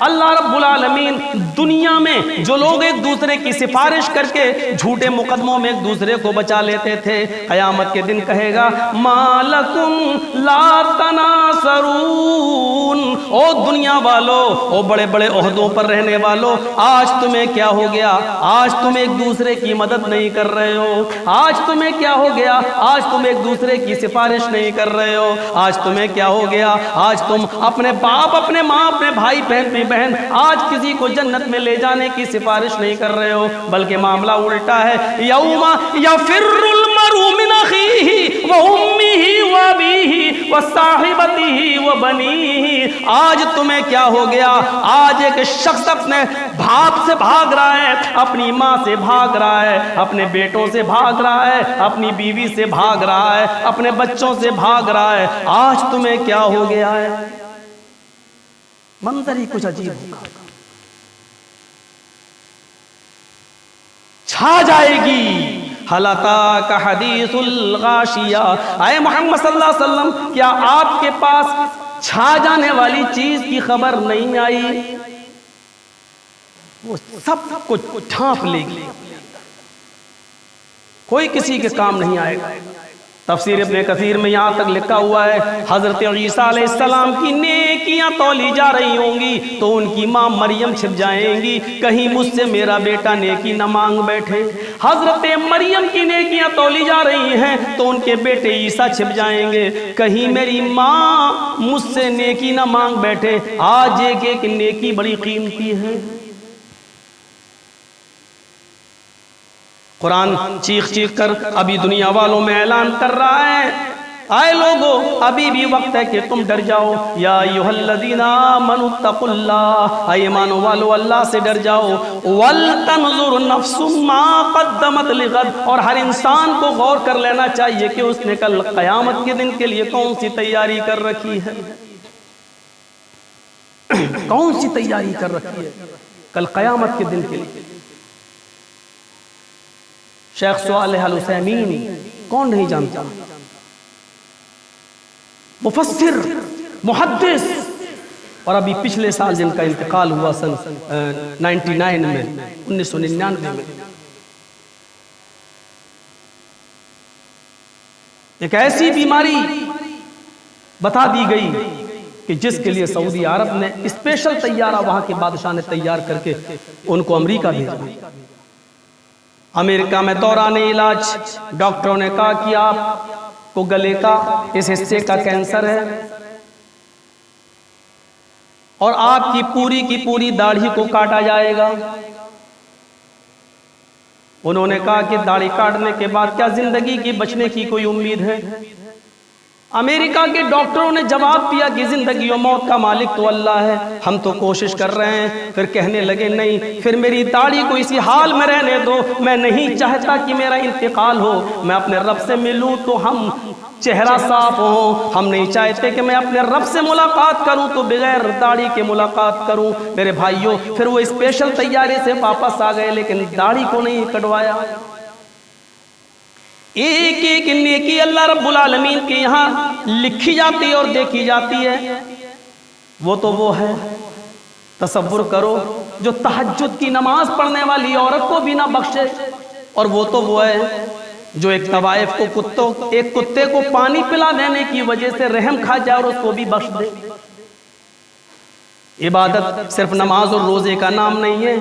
اللہ رب العالمین دنیا میں جو لوگ ایک دوسرے کی سفارش کر کے جھوٹے مقدموں میں ایک دوسرے کو بچا لیتے تھے، قیامت کے دن کہے گا مالکم لا تناصرون، او دنیا والو، او بڑے بڑے عہدوں پر رہنے والو، آج تمہیں کیا ہو گیا؟ آج تم ایک دوسرے کی مدد نہیں کر رہے ہو، آج تمہیں کیا ہو گیا؟ آج تم ایک دوسرے کی سفارش نہیں کر رہے ہو، آج تمہیں کیا ہو گیا؟ آج تم اپنے باپ، اپنے ماں، اپنے بھائی بہن آج کسی کو جنت میں لے جانے کی سفارش نہیں کر رہے ہو، بلکہ معاملہ الٹا ہے، یوم یفر المرء من اخیہ وامہ وابیہ وصاحبتہ وبنیہ، آج تمہیں کیا ہو گیا؟ آج ایک شخص اپنے باپ سے بھاگ رہا ہے، اپنی ماں سے بھاگ رہا ہے، اپنے بیٹوں سے بھاگ رہا ہے، اپنی بیوی سے بھاگ رہا ہے، اپنے بچوں سے بھاگ رہا ہے، آج تمہیں کیا ہو گیا ہے؟ منظر ہی کچھ عجیب ہوگا، چھا جائے گی حل اتاک حدیث الغاشیہ، اے محمد صلی اللہ علیہ وسلم کیا آپ کے پاس چھا جانے والی چیز کی خبر نہیں آئی؟ وہ سب کچھ ڈھانپ لے گی، کوئی کسی کے کام نہیں آئے گا۔ تفسیر ابن کثیر میں یہاں تک لکھا ہوا ہے حضرت عیسیٰ علیہ السلام کی نیکیاں تولی جا رہی ہوں گی تو ان کی ماں مریم چھپ جائیں گی، کہیں مجھ سے میرا بیٹا نیکی نہ مانگ بیٹھے۔ حضرت مریم کی نیکیاں تولی جا رہی ہیں تو ان کے بیٹے عیسیٰ چھپ جائیں گے، کہیں میری ماں مجھ سے نیکی نہ مانگ بیٹھے۔ آج ایک ایک نیکی بڑی قیمتی ہے۔ قرآن چیخ چیخ کر ابھی دنیا والوں میں اعلان کر رہا ہے، آئے لوگو ابھی بھی وقت ہے کہ تم ڈر جاؤ، یا ایھا الذین آمنوا اتقوا اللہ، اے ایمانوں والو اللہ سے ڈر جاؤ، ولتنظر نفس ما قدمت لغد، اور ہر انسان کو غور کر لینا چاہیے کہ اس نے کل قیامت کے دن کے لیے کون سی تیاری کر رکھی ہے، کون سی تیاری کر رکھی ہے کل قیامت کے دن کے لیے۔ شیخ صالح العثیمین کون نہیں جانتا، مفسر، محدث، اور ابھی پچھلے سال جن کا انتقال ہوا سن 1999 میں، ایک ایسی بیماری بتا دی گئی کہ جس کے لیے سعودی عرب نے اسپیشل طیارہ وہاں کے بادشاہ نے تیار کر کے ان کو امریکہ بھیجا۔ امریکہ میں دوران علاج ڈاکٹروں نے کہا کہ آپ کو گلے کا اس حصے کا کینسر ہے اور آپ کی پوری داڑھی کو کاٹا جائے گا۔ انہوں نے کہا کہ داڑھی کاٹنے کے بعد کیا زندگی کی بچنے کی کوئی امید ہے؟ امریکہ کے ڈاکٹروں نے جواب دیا کہ زندگی و موت کا مالک تو اللہ ہے، ہم تو کوشش کر رہے ہیں۔ پھر کہنے لگے نہیں، پھر میری داڑھی کو اسی حال میں رہنے دو، میں نہیں چاہتا کہ میرا انتقال ہو، میں اپنے رب سے ملوں تو ہم چہرہ صاف ہو، ہم نہیں چاہتے کہ میں اپنے رب سے ملاقات کروں تو بغیر داڑھی کے ملاقات کروں۔ میرے بھائیوں، پھر وہ اسپیشل طیارے سے واپس آ گئے لیکن داڑھی کو نہیں کٹوایا۔ ایک ایک نیکی اللہ رب العالمین کے یہاں لکھی جاتی ہے اور دیکھی جاتی ہے۔ وہ تو وہ ہے، تصور کرو، جو تہجد کی نماز پڑھنے والی عورت کو بھی نہ بخشے، اور وہ تو وہ ہے جو ایک طوائف کو ایک کتے کو پانی پلا دینے کی وجہ سے رحم کھا جائے اور اس کو بھی بخش دے۔ عبادت صرف نماز اور روزے کا نام نہیں ہے،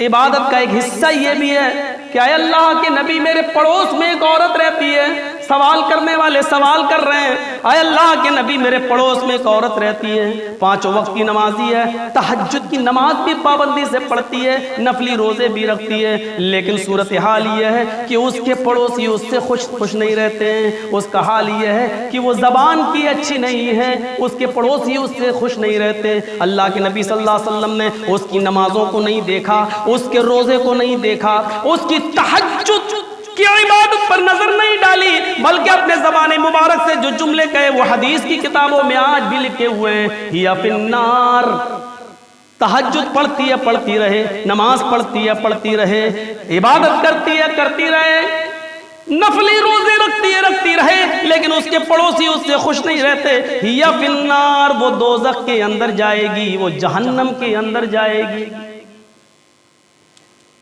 عبادت کا ایک حصہ یہ بھی ہے کہ اے اللہ کے نبی میرے پڑوس میں ایک عورت رہتی ہے، سوال کرنے والے سوال کر رہے ہیں، اے اللہ کے نبی میرے پڑوس میں ایک عورت رہتی ہے، 5 وقت کی نمازی ہے، تہجد کی نماز بھی پابندی سے پڑھتی ہے، نفلی روزے بھی رکھتی ہے، لیکن صورتحال یہ ہے کہ اس کے پڑوسی اس سے خوش نہیں رہتے ہیں۔ اس کا حال یہ ہے کہ وہ زبان کی اچھی نہیں ہے، اس کے پڑوسی اس سے خوش نہیں رہتے۔ اللہ کے نبی صلی اللہ علیہ وسلم نے اس کی نمازوں کو نہیں دیکھا، اس کے روزے کو نہیں دیکھا، اس کی تہجد کی عبادت پر نظر نہیں ڈالی، بلکہ اپنے زبان مبارک سے جو جملے کہے وہ حدیث کی کتابوں میں آج بھی لکھے ہوئے ہیں، ہِیَ فِی النَّارِ، تہجد پڑھتی ہے پڑھتی رہے، نماز پڑھتی ہے پڑھتی رہے، عبادت کرتی ہے کرتی رہے، نفلی روزے رکھتی ہے رکھتی رہے، لیکن اس کے پڑوسی اس سے خوش نہیں رہتے. ہی فی النار، وہ دوزخ کے اندر جائے گی، وہ جہنم کے اندر جائے گی.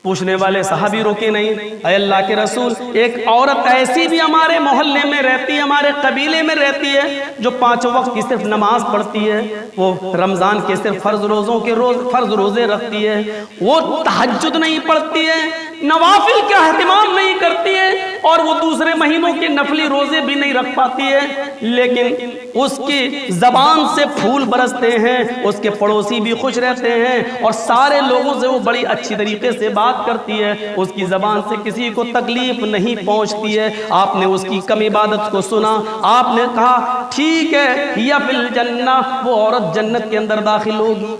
پوچھنے والے صحابی روکے نہیں، اے اللہ کے رسول، ایک عورت ایسی بھی ہمارے محلے میں رہتی ہے، ہمارے قبیلے میں رہتی ہے، جو 5 وقت کی صرف نماز پڑھتی ہے، وہ رمضان کے صرف فرض روزے رکھتی ہے، وہ تہجد نہیں پڑھتی ہے، نوافل کا اہتمام نہیں کرتی ہے، اور وہ دوسرے مہینوں کے نفلی روزے بھی نہیں رکھ پاتی ہے، لیکن اس کی زبان سے پھول برستے ہیں، اس کے پڑوسی بھی خوش رہتے ہیں، اور سارے لوگوں سے وہ بڑی اچھی طریقے سے بات کرتی ہے، اس کی زبان سے کسی کو تکلیف نہیں پہنچتی ہے. آپ نے اس کی کم عبادت کو سنا، آپ نے کہا ٹھیک ہے، یا فی الجنہ، وہ عورت جنت کے اندر داخل ہوگی.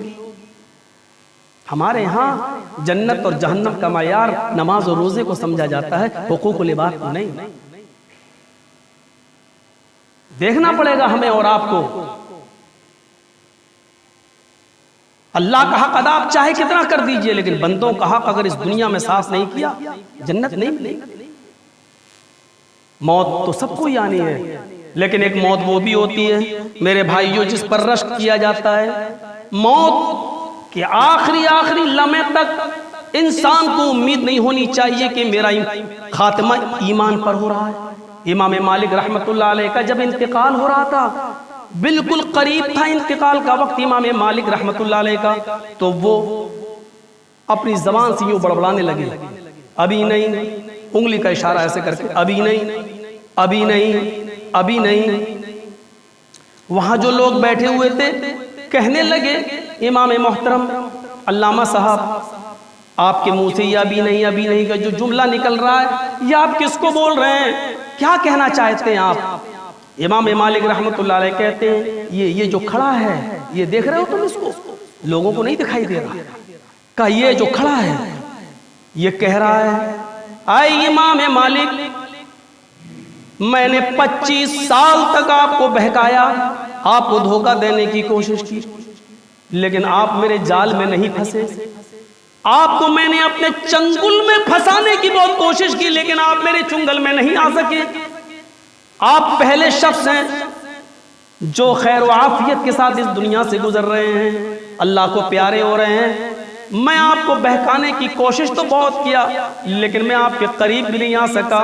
ہمارے ہاں جنت اور جہنم کا معیار نماز اور روزے کو سمجھا جاتا ہے، حقوق العباد کو نہیں. دیکھنا پڑے گا ہمیں اور آپ کو. اللہ کا حق ادا آپ چاہے کتنا کر دیجئے، لیکن بندوں کا حق اگر اس دنیا میں صاف نہیں کیا، جنت نہیں ملے گی. موت تو سب کو ہی آنی ہے، لیکن ایک موت وہ بھی ہوتی ہے میرے بھائیوں جس پر رشک کیا جاتا ہے. موت کہ آخری لمحے تک انسان کو امید نہیں ہونی چاہیے کہ میرا خاتمہ ایمان پر ہو رہا ہے. امام مالک رحمت اللہ علیہ کا جب انتقال ہو رہا تھا، بالکل قریب تھا انتقال کا وقت امام مالک رحمت اللہ علیہ کا، تو وہ اپنی زبان سے یوں بڑبڑانے لگے، ابھی نہیں، انگلی کا اشارہ ایسے کر کے، ابھی نہیں، ابھی نہیں، ابھی نہیں. وہاں جو لوگ بیٹھے ہوئے تھے کہنے لگے امام محترم علامہ صاحب، آپ کے منہ سے یہ ابھی نہیں کا جو جملہ نکل رہا ہے، یہ آپ کس کو بول رہے ہیں، کیا کہنا چاہتے ہیں آپ؟ امام مالک رحمت اللہ علیہ کہتے ہیں یہ جو کھڑا ہے، یہ دیکھ رہے ہو تم اس کو، لوگوں کو نہیں دکھائی دے رہا، کہا یہ جو کھڑا ہے یہ کہہ رہا ہے اے امام مالک، میں نے 25 سال تک آپ کو بہکایا، آپ کو دھوکہ دینے کی کوشش کی، لیکن آپ میرے جال میں نہیں پھنسے. آپ کو میں نے اپنے چنگل میں پھنسانے کی بہت کوشش کی، لیکن آپ میرے چنگل میں نہیں آ سکے. آپ پہلے شخص ہیں جو خیر و عافیت کے ساتھ اس دنیا سے گزر رہے ہیں، اللہ کو پیارے ہو رہے ہیں. میں آپ کو بہکانے کی کوشش تو بہت کیا، لیکن میں آپ کے قریب بھی نہیں آ سکا.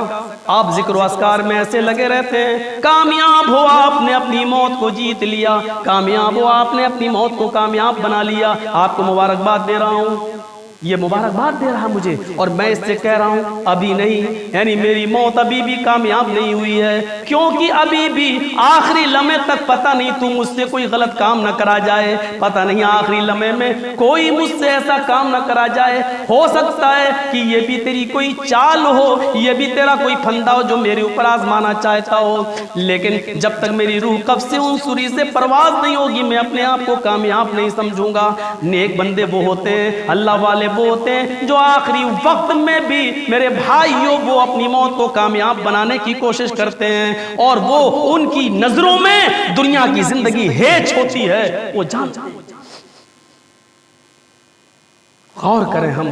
آپ ذکر و اذکار میں ایسے لگے رہتے ہیں. کامیاب ہو آپ نے اپنی موت کو جیت لیا، کامیاب ہو آپ نے اپنی موت کو کامیاب بنا لیا. آپ کو مبارکباد دے رہا ہوں، یہ مبارکباد دے رہا مجھے، اور میں اس سے کہہ رہا ہوں ابھی نہیں، یعنی میری موت ابھی بھی کامیاب نہیں ہوئی ہے، کیونکہ ابھی بھی آخری لمحے تک پتہ نہیں تو مجھ سے کوئی غلط کام نہ کرا جائے، پتہ نہیں آخری لمحے میں کوئی مجھ سے ایسا کام نہ کرا جائے. ہو سکتا ہے کہ یہ بھی تیری کوئی چال ہو، یہ بھی تیرا کوئی پھندا ہو جو میرے اوپر آزمانا چاہتا ہو، لیکن جب تک میری روح قبض سے عنصری سے پرواز نہیں ہوگی میں اپنے آپ کو کامیاب نہیں سمجھوں گا. نیک بندے وہ ہوتے ہیں، اللہ والے وہ ہوتے ہیں جو آخری وقت میں بھی میرے بھائیوں وہ اپنی موت کو کامیاب بنانے کی کوشش کرتے ہیں، اور وہ ان کی نظروں میں دنیا کی زندگی ہیچ ہوتی ہے، وہ جانتے ہیں. غور کریں، ہم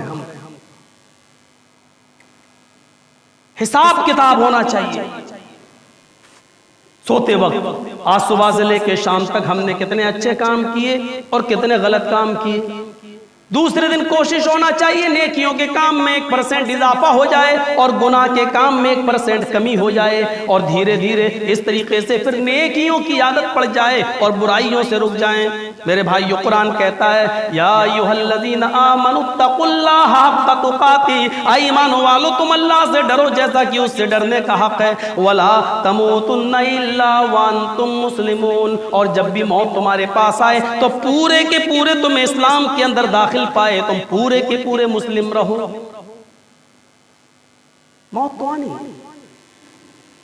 حساب کتاب ہونا چاہیے. سوتے وقت آج صبح سے لے کے شام تک ہم نے کتنے اچھے کام کیے اور کتنے غلط کام کیے. دوسرے دن کوشش ہونا چاہیے نیکیوں کے کام میں 1% اضافہ ہو جائے اور گناہ کے کام میں 1% کمی ہو جائے، اور دھیرے دھیرے اس طریقے سے پھر نیکیوں کی عادت پڑ جائے اور برائیوں سے رک جائیں. میرے بھائیو، قرآن کہتا ہے یا ایھا الذین آمنوا اتقوا اللہ حق تقاتہ، اے ایمان والو تم اللہ سے ڈرو جیسا کہ اس سے ڈرنے کا حق ہے. ولا تموتن الا وانتم مسلمون، اور جب بھی موت تمہارے پاس آئے تو پورے کے پورے تم اسلام کے اندر داخل پائے، تم پورے کے پورے مسلم رہو. موت تو آنی،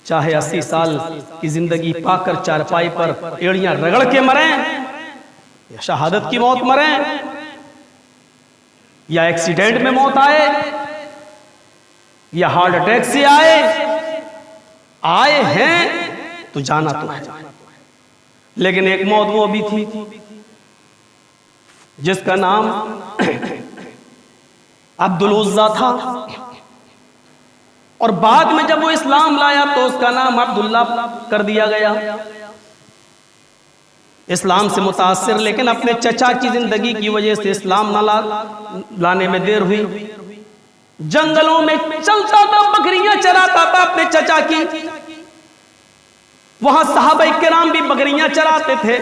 چاہے 80 سال کی زندگی پا کر چارپائی پر ایڑیاں رگڑ کے مریں، یا شہادت کی موت مریں، یا ایکسیڈنٹ میں موت آئے، یا ہارٹ اٹیک سے آئے ہیں تو جانا تو ہے. لیکن ایک موت وہ بھی تھی جس کا نام عبد العزیٰ تھا. اور بعد میں جب وہ اسلام لایا تو اس کا نام عبداللہ کر دیا گیا. اسلام سے متاثر لیکن اپنے چچا کی زندگی کی وجہ سے اسلام نہ لانے میں دیر ہوئی. جنگلوں میں چلتا تھا, بکریاں چراتا تھا اپنے چچا کی. وہاں صحابہ کرام بھی بکریاں چراتے تھے.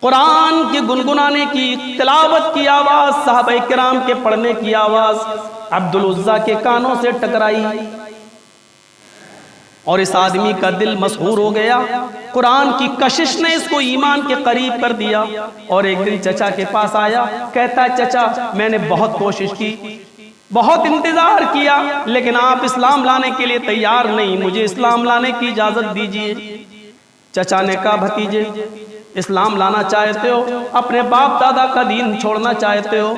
قرآن کے گنگنانے کی, تلاوت کی آواز, صحابہ کرام کے پڑھنے کی آواز عبدالعزیٰ کے کانوں سے ٹکرائی اور اس آدمی کا دل مسحور ہو گیا. قرآن کی کشش نے اس کو ایمان کے قریب کر دیا. اور ایک دن چچا کے پاس آیا, کہتا ہے چچا میں نے بہت کوشش کی, بہت انتظار کیا, لیکن آپ اسلام لانے کے لیے تیار نہیں, مجھے اسلام لانے کی اجازت دیجیے. چچا نے کہا بھتیجے اسلام لانا چاہتے ہو, اپنے باپ دادا کا دین چھوڑنا چاہتے ہو,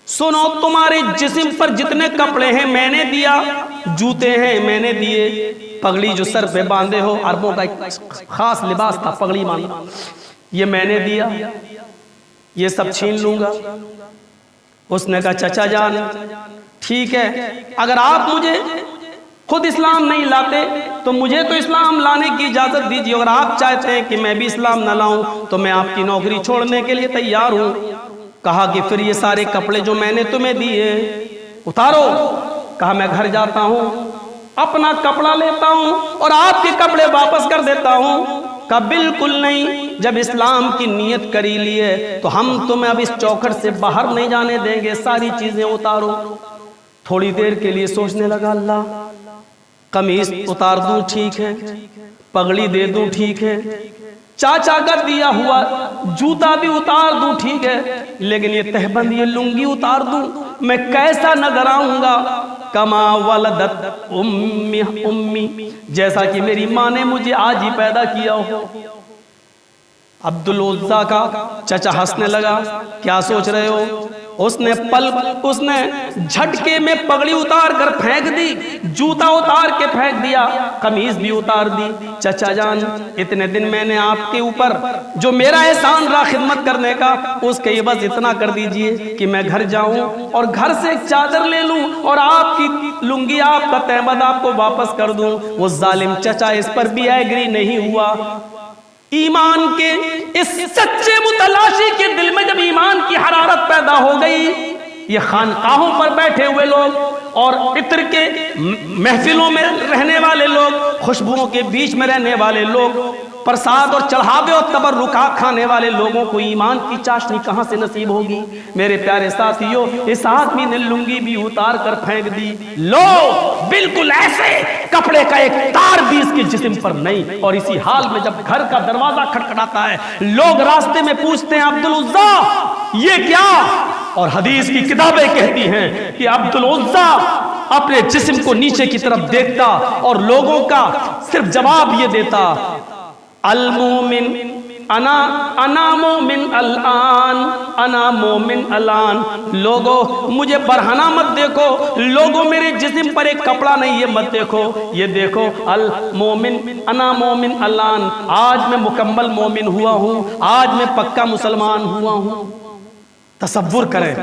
سنو تمہارے جسم پر جتنے کپڑے ہیں میں نے دیا, جوتے ہیں میں نے دیے, پگڑی جو سر پہ باندھے ہو, عربوں کا ایک خاص لباس تھا پگڑی باندھنا, یہ میں نے دیا, یہ سب چھین لوں گا. اس نے کہا چچا جان ٹھیک ہے, اگر آپ مجھے خود اسلام نہیں لاتے تو مجھے تو اسلام لانے کی اجازت دیجیے, اگر آپ چاہتے ہیں کہ میں بھی اسلام نہ لاؤں تو میں آپ کی نوکری چھوڑنے کے لیے تیار ہوں. کہا کہ پھر یہ سارے کپڑے جو میں نے تمہیں دیے اتارو. کہا میں گھر جاتا ہوں, اپنا کپڑا لیتا ہوں اور آپ کے کپڑے واپس کر دیتا ہوں. کہا بالکل نہیں, جب اسلام کی نیت کری لیے تو ہم تمہیں اب اس چوکھٹ سے باہر نہیں جانے دیں گے, ساری چیزیں اتارو. تھوڑی دیر کے لیے سوچنے لگا, اللہ قمیص اتار دوں ٹھیک ہے, پگڑی دے دوں ٹھیک ہے, چاچا کا دیا ہوا جوتا بھی اتار دوں ٹھیک ہے, لیکن یہ تہبند یہ لنگی اتار دوں, میں کیسا نظر آؤں گا؟ کما ولدت امی, جیسا کہ میری ماں نے مجھے آج ہی پیدا کیا ہو. عبدالعزیٰ کا چچا ہنسنے لگا, کیا سوچ رہے ہو؟ اس نے جھٹکے میں پگڑی اتار کر پھینک دی, جوتا اتار کے پھینک دیا, قمیض بھی اتار دی. چچا جان اتنے دن میں نے آپ کے اوپر جو میرا احسان رہا خدمت کرنے کا, اس کے عوض اتنا کر دیجئے کہ میں گھر جاؤں اور گھر سے ایک چادر لے لوں اور آپ کی لنگی, آپ کا تہبند آپ کو واپس کر دوں. وہ ظالم چچا اس پر بھی ایگری نہیں ہوا. ایمان کے اس سچے متلاشی کے دل میں جب ایمان کی حرارت پیدا ہو گئی, یہ خانقاہوں پر بیٹھے ہوئے لوگ اور عطر کے محفلوں میں رہنے والے لوگ, خوشبوؤں کے بیچ میں رہنے والے لوگ, پرساد اور چڑھاوے اور تبرکات کھانے والے لوگوں کو ایمان کی چاشنی کہاں سے نصیب ہوگی؟ میرے پیارے ساتھیوں, اس آدمی نے لنگی بھی اتار کر پھینک دی. لو بالکل ایسے کپڑے کا ایک تار بھی اس کے جسم پر نہیں. اور اسی حال میں جب گھر کا دروازہ کھٹکھٹاتا ہے, لوگ راستے میں پوچھتے ہیں عبدالعزیٰ یہ کیا؟ اور حدیث کی کتابیں کہتی ہیں کہ عبدالعزیٰ اپنے جسم کو نیچے کی طرف دیکھتا اور لوگوں کا صرف جواب یہ دیتا, المومن انا مومن الان, انا مومن الان. لوگو مجھے برہنہ مت دیکھو, لوگو میرے جسم پر ایک کپڑا نہیں یہ مت دیکھو, یہ دیکھو المومن انا مومن الان, آج میں مکمل مومن ہوا ہوں, آج میں پکا مسلمان ہوا ہوں. تصور کریں,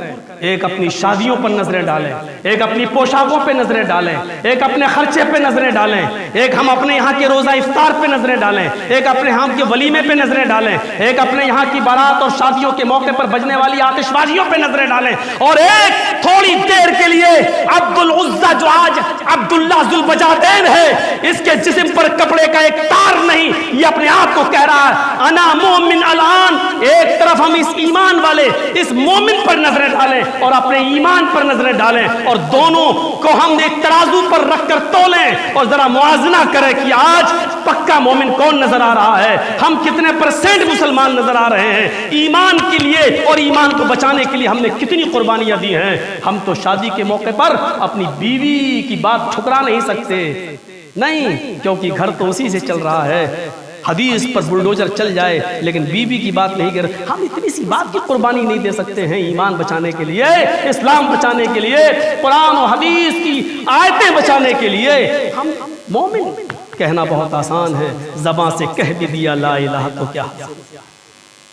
ایک اپنی شادیوں پر نظریں ڈالیں, ایک اپنی پوشاکوں پہ نظریں ڈالیں, ایک اپنے خرچے پہ نظریں ڈالیں, ایک ہم اپنے یہاں کے روزہ افطار پہ نظریں ڈالیں, ایک اپنے یہاں کے ولیمے پہ نظریں ڈالیں, ایک اپنے یہاں کی بارات اور شادیوں کے موقع پر بجنے والی آتش بازیوں پہ نظریں ڈالیں, اور ایک تھوڑی دیر کے لیے عبدالعزیٰ جو آج عبداللہ ذوالبجادین ہے, اس کے جسم پر کپڑے کا ایک تار نہیں, یہ اپنے آپ کو کہہ رہا ہے انا مومن الان. ایک طرف ہم اس ایمان والے اس مومن پر نظریں ڈالیں اور اپنے ایمان پر نظریں ڈالیں, اور دونوں کو ہم ایک ترازو پر رکھ کر تولیں اور ذرا موازنہ کریں کہ آج پکا مومن کون نظر آ رہا ہے, ہم کتنے % مسلمان نظر آ رہے ہیں. ایمان کے لیے اور ایمان کو بچانے کے لیے ہم نے کتنی قربانیاں دی ہیں. ہم تو شادی کے موقع پر اپنی بیوی کی بات ٹھکرا نہیں سکتے, نہیں, کیونکہ گھر تو اسی سے چل رہا ہے. حدیث پر بلڈوزر چل جائے لیکن بیوی کی بات نہیں کر, ہم اتنی سی بات کی قربانی نہیں دے سکتے ہیں ایمان بچانے کے لیے, اسلام بچانے کے لیے, قرآن و حدیث کی آیتیں بچانے کے لیے. ہم مومن کہنا بہت آسان ہے, زبان سے کہہ بھی دیا لا الہ تو کیا,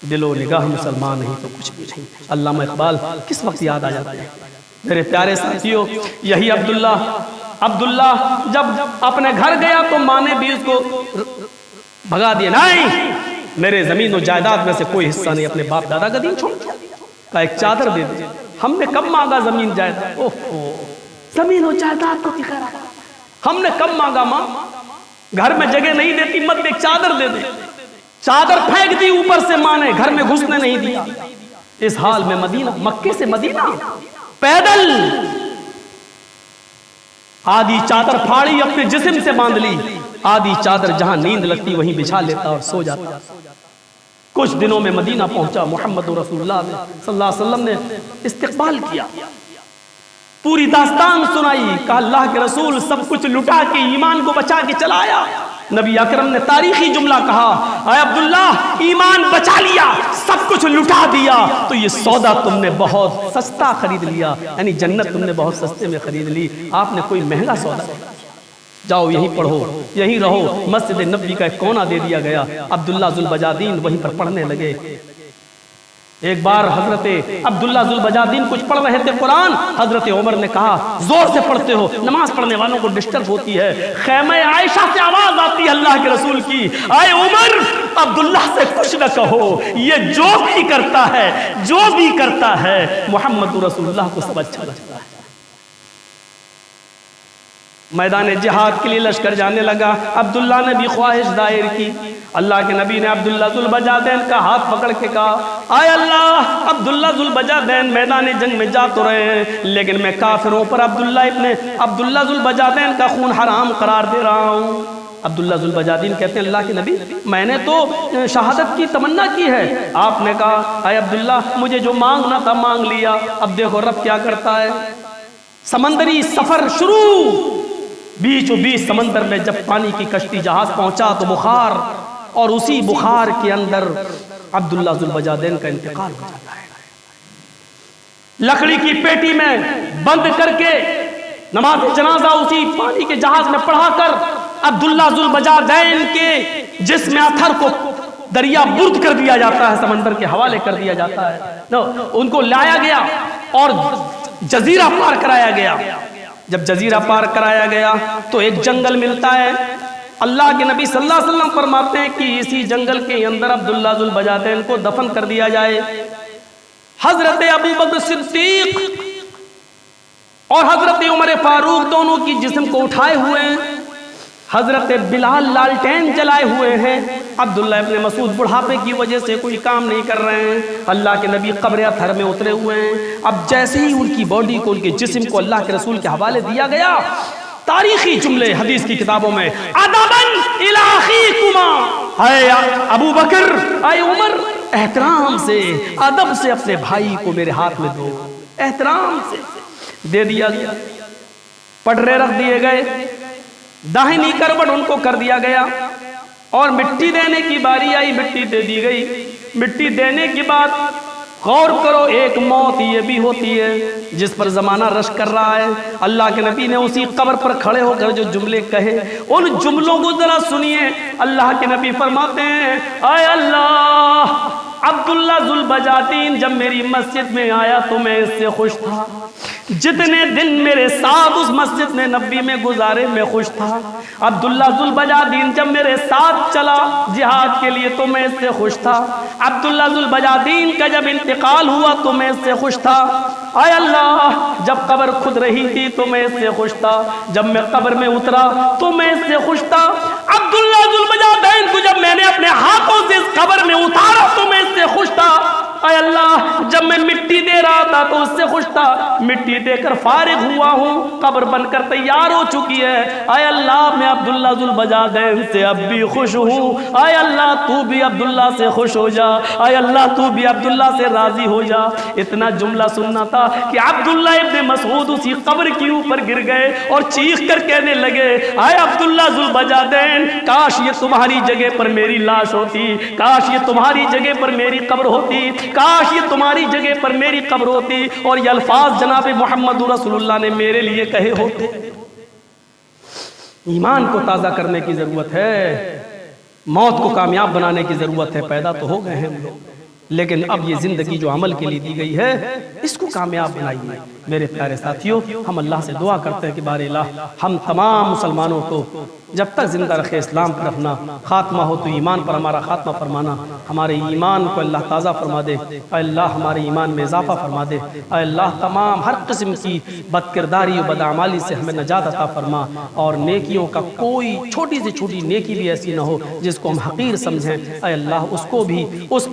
دل و نگاہ مسلمان نہیں تو کچھ بھی نہیں. علامہ اقبال کس وقت یاد آ جاتا ہے؟ میرے پیارے ساتھیوں، یہی عبداللہ جب اپنے گھر گیا تو ماں نے بھی اس کو بھگا دیا، نہیں میرے زمین و جائیداد میں سے کوئی حصہ نہیں، اپنے باپ دادا کا دین چھوڑ دیا، کہا ایک چادر دے دے۔ ہم نے کب مانگا زمین جائیداد، زمین و جائیداد کو کیا رہا، ہم نے کب مانگا، ماں گھر میں جگہ نہیں دیتی، مت ایک چادر دے دے۔ چادر پھینک دی اوپر سے ماں نے، گھر میں گھسنے نہیں دیا۔ اس حال میں مدینہ، مکے سے مدینہ پیدل، آدھی چادر پھاڑی اپنے جسم سے باندھ لی، آدھی چادر جہاں نیند لگتی وہیں بچھا لیتا اور سو جاتا۔ کچھ دنوں میں مدینہ پہنچا، محمد رسول اللہ صلی اللہ علیہ وسلم نے استقبال کیا، پوری داستان سنائی، کہا اللہ کے رسول سب کچھ لٹا کے ایمان کو بچا کے چلا آیا۔ نبی اکرم نے تاریخی جملہ کہا، اے عبداللہ ایمان بچا لیا، سب کچھ لٹا دیا تو یہ سودا تم نے بہت سستا خرید لیا، یعنی جنت تم نے بہت سستے میں خرید لی، آپ نے کوئی مہنگا سودا نہیں۔ جاؤ یہیں پڑھو، یہیں رہو۔ مسجد نبوی کا ایک کونا دے دیا گیا، عبداللہ ذوالبجادین وہیں پر پڑھنے لگے۔ ایک بار حضرت عبداللہ ذوالبجادین کچھ پڑھ رہے تھے قرآن، حضرت عمر نے کہا زور سے پڑھتے ہو، نماز پڑھنے والوں کو ڈسٹرب ہوتی ہے۔ خیمہ عائشہ سے آواز آتی ہے اللہ کے رسول کی، اے عمر عبداللہ سے کچھ نہ کہو، یہ جو بھی کرتا ہے محمد رسول اللہ کو سب اچھا لگتا ہے۔ میدان جہاد کے لیے لشکر جانے لگا، عبداللہ نے بھی خواہش ظاہر کی۔ اللہ کے نبی نے عبداللہ ذوالبجادین کا ہاتھ پکڑ کے کہا، آئے اللہ عبداللہ ذوالبجادین میدان جنگ میں جا تو رہے ہیں، لیکن میں کافروں پر عبداللہ ذوالبجادین کا خون حرام قرار دے رہا ہوں۔ عبداللہ ذوالبجادین کہتے ہیں اللہ کے نبی میں نے تو شہادت کی تمنا کی ہے۔ آپ نے کہا اے عبداللہ مجھے جو مانگنا تھا مانگ لیا، اب دیکھو رب کیا کرتا ہے۔ سمندری سفر شروع، بیچ و بیچ سمندر میں جب پانی کی کشتی جہاز پہنچا تو بخار، اور اسی بخار کے اندر عبداللہ ذوالبجادین کا انتقال ہو جاتا ہے۔ لکڑی کی پیٹی میں بند کر کے نماز جنازہ اسی پانی کے جہاز میں پڑھا کر عبداللہ ذوالبجادین کے جسم اطہر کو دریا برد کر دیا جاتا ہے، سمندر کے حوالے کر دیا جاتا ہے۔ ان کو لایا گیا اور جزیرہ پار کرایا گیا۔ جب جزیرہ پار کرایا گیا تو ایک جنگل ملتا ہے، اللہ کے نبی صلی اللہ علیہ وسلم فرماتے ہیں کہ اسی جنگل کے اندر عبداللہ ذوالبجادین کو دفن کر دیا جائے۔ حضرت ابو بکر صدیق اور حضرت عمر فاروق دونوں کی جسم کو اٹھائے ہوئے ہیں، حضرت بلال لالٹین جلائے ہوئے ہیں، عبداللہ ابن مسعود بڑھاپے کی وجہ سے کوئی کام نہیں کر رہے ہیں، اللہ کے نبی قبر اطہر میں اترے ہوئے ہیں۔ اب جیسے ہی ان کی باڈی کو، ان کے جسم کو اللہ کے رسول کے حوالے دیا گیا، تاریخی جملے حدیث کی کتابوں میں ادبن الی اخیکما، اے ابو بکر اے عمر احترام سے ادب سے اپنے بھائی کو میرے ہاتھ میں دو، احترام سے دے دیا گیا۔ پٹرے رکھ دیے گئے، داہنی کروٹ ان کو کر دیا گیا، اور مٹی دینے کی باری آئی، مٹی دے دی گئی۔ مٹی دینے کے بعد غور کرو، ایک موت یہ بھی ہوتی ہے جس پر زمانہ رش کر رہا ہے۔ اللہ کے نبی نے اسی قبر پر کھڑے ہو کر جو جملے کہے، ان جملوں کو ذرا سنیے۔ اللہ کے نبی فرماتے ہیں اے اللہ عبداللہ ذوالبجادین جب میری مسجد میں آیا تو میں اس سے خوش تھا، جتنے دن میرے ساتھ اس مسجد میں نبی میں گزارے میں خوش تھا۔ عبداللہ ذوالبجادین جب میرے ساتھ چلا جہاد کے لیے تو میں اس سے خوش تھا۔ عبداللہ ذوالبجادین کا جب انتقال ہوا تو میں اس سے خوش تھا۔ اے اللہ جب قبر کھد رہی تھی تو میں اس سے خوش تھا، جب میں قبر میں اترا تو میں اس سے خوش تھا۔ عبداللہ ذوالبجادین کو جب میں نے اپنے ہاتھوں سے اس قبر میں اتارا تو میں اس سے خوش تھا۔ اے اللہ جب میں مٹی دے رہا تھا تو اس سے خوش تھا، مٹی دے کر فارغ ہوا ہوں، قبر بن کر تیار ہو چکی ہے۔ اے اللہ میں عبداللہ ذوالبجادین سے اب بھی خوش ہوں، اے اللہ تو بھی عبداللہ سے خوش ہو جا، اے اللہ تو بھی عبداللہ سے راضی ہو جا۔ اتنا جملہ سننا تھا کہ عبداللہ ابن مسعود اسی قبر کے اوپر گر گئے اور چیخ کر کہنے لگے اے عبداللہ ذوالبجادین کاش یہ تمہاری جگہ پر میری لاش ہوتی، کاش یہ تمہاری جگہ پر میری قبر ہوتی، کاش یہ تمہاری جگہ پر میری قبر ہوتی، اور یہ الفاظ جناب محمد رسول اللہ نے میرے لیے کہے ہوتے۔ ایمان کو تازہ کرنے کی ضرورت ہے، موت کو کامیاب بنانے کی ضرورت ہے۔ پیدا تو ہو گئے ہیں ہم لوگ، لیکن اب یہ زندگی جو عمل کے لیے دی گئی ہے اس کو کامیاب بنائیے۔ میرے پیارے ساتھیوں، ہم اللہ سے دعا کرتے ہیں کہ بار الہ ہم تمام مسلمانوں کو جب تک زندہ رکھے اسلام پر رکھنا، خاتمہ ہو تو ایمان پر ہمارا خاتمہ فرمانا، ہمارے ایمان کو اللہ تازہ فرما دے، اے اللہ ہمارے ایمان میں اضافہ فرما دے، اے اللہ تمام ہر قسم کی بد کرداری و بدعمالی سے ہمیں نجات عطا فرما، اور نیکیوں کا کوئی چھوٹی سے چھوٹی نیکی بھی ایسی نہ ہو جس کو ہم حقیر سمجھیں، اے اللہ اس کو بھی اس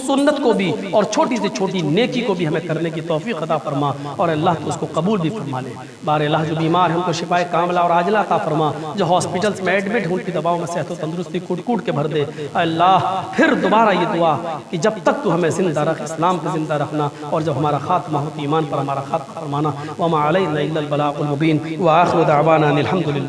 سنت کو بھی اور چھوٹی سے چھوٹی نیکی کو بھی ہمیں کرنے کی توفیق عطا فرما، اور اللہ تو اس کو قبول بھی فرما لے۔ بار الہ جو بیمار ہیں ان کو شفائے کاملہ اور عاجلہ عطا فرما، جو ہاسپٹلز میں ایڈمٹ ہیں ان کی دواؤں میں صحت و تندرستی کوٹ کوٹ کے بھر دے۔ اے اللہ پھر دوبارہ یہ دعا کہ جب تک تو ہمیں زندہ رکھ، اسلام پہ زندہ رکھنا، اور جب ہمارا خاتمہ ہو تو ایمان پر ہمارا خاتمہ فرمانا۔ وما علینا الا البلاغ المبین، وآخر دعوانا ان الحمد للہ۔